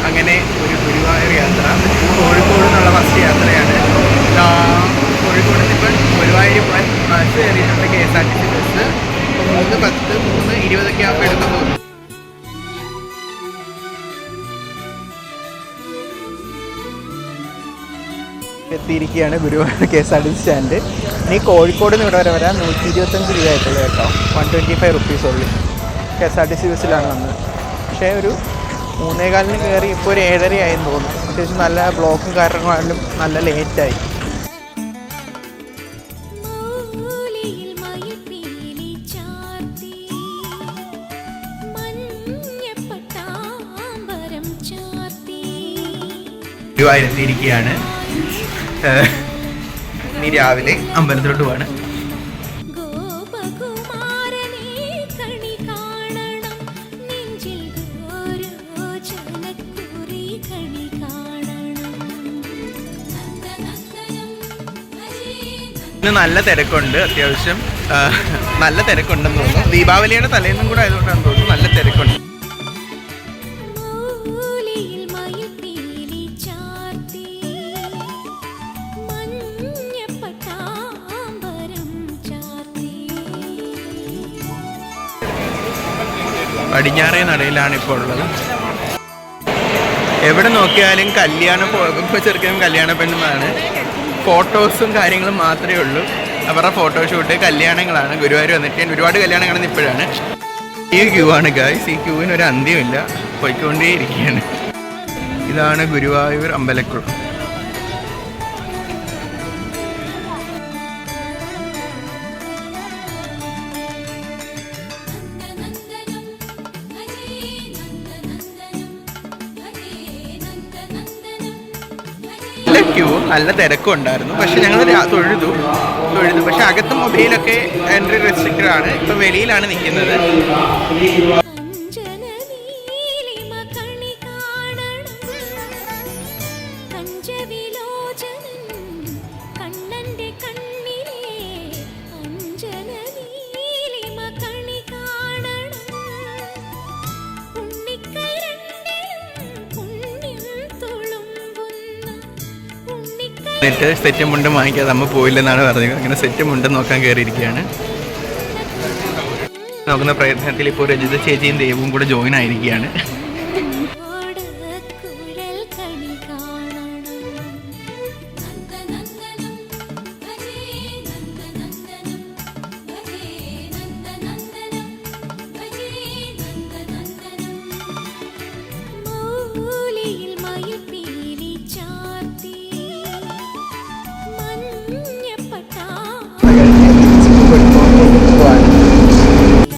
അങ്ങനെ ഒരു ഗുരുവായൂർ യാത്ര കോഴിക്കോട് നിന്നുള്ള ഫസ്റ്റ് യാത്രയാണ്. കോഴിക്കോട് നിന്ന് ഇപ്പം ഗുരുവായൂർ പോകാൻ ബസ് കയറിയിട്ടുണ്ട്, KSRTC ബസ്. ഇപ്പോൾ 3:10 3:20 ആകുമ്പോൾ എടുക്കാൻ പോകുന്നു. എത്തിയിരിക്കുകയാണ് ഗുരുവായൂർ KSRTC സ്റ്റാൻഡ്. ഇനി കോഴിക്കോട് നിന്ന് ഇവിടെ വരാൻ 125 രൂപ ആയിട്ടുള്ളൂ കേട്ടോ. 125 റുപ്പീസ് ഉള്ളൂ. KSRTC ബസ്സിലാണ് വന്നത്. പക്ഷേ ഒരു 3:15 കയറി ഇപ്പോൾ ഒരു 7:30 ആയെന്ന് തോന്നുന്നു. അത്യാവശ്യം നല്ല ബ്ലോക്കും കാരണങ്ങളും നല്ല ലേറ്റായി. ഗുരുവായൂർ എത്തിയിരിക്കുകയാണ്. ഇനി രാവിലെ അമ്പലത്തിലോട്ട് പോവാണ്. നല്ല തിരക്കുണ്ട്, അത്യാവശ്യം നല്ല തിരക്കുണ്ടെന്ന് തോന്നുന്നു. ദീപാവലിയുടെ തലേന്നും കൂടെ ആയതുകൊണ്ടാണെന്ന് തോന്നുന്നു നല്ല തിരക്കുണ്ട്. പടിഞ്ഞാറേ നടയിലാണ് ഇപ്പോൾ ഉള്ളത്. എവിടെ നോക്കിയാലും കല്യാണം, ഇപ്പോൾ ചെറുക്കനും കല്യാണ പെണ്ണുമാണ്. ഫോട്ടോസും കാര്യങ്ങളും മാത്രമേ ഉള്ളൂ. അവരുടെ ഫോട്ടോഷൂട്ട്, കല്യാണങ്ങളാണ്. ഗുരുവായൂർ വന്നിട്ട് ഞാൻ ഒരുപാട് കല്യാണം കാണുന്ന ഇപ്പോഴാണ്. ഈ ക്യൂ ആണ് ഗായ്സ്. ഈ ക്യൂവിന് ഒരു അന്ത്യമില്ല, പോയിക്കൊണ്ടേ ഇരിക്കുകയാണ്. ഇതാണ് ഗുരുവായൂർ അമ്പലക്കുളം. ക്യൂ നല്ല തിരക്കും ഉണ്ടായിരുന്നു. പക്ഷെ ഞങ്ങൾ തൊഴുതു. പക്ഷെ അകത്ത് മൊബൈലൊക്കെ എൻട്രി റെസ്ട്രിക്റ്റഡ് ആണ്. ഇപ്പം വെളിയിലാണ് നിൽക്കുന്നത്. എന്നിട്ട് സെറ്റ് മുണ്ടും വാങ്ങിക്കാതെ അമ്മ പോയില്ലെന്നാണ് പറഞ്ഞത്. അങ്ങനെ സെറ്റ് മുണ്ടും നോക്കാൻ കയറിയിരിക്കുകയാണ്. നോക്കുന്ന പ്രയത്നത്തിൽ ഇപ്പോൾ രജിത ചേച്ചിയും ദേവും കൂടെ ജോയിൻ ആയിരിക്കുകയാണ്.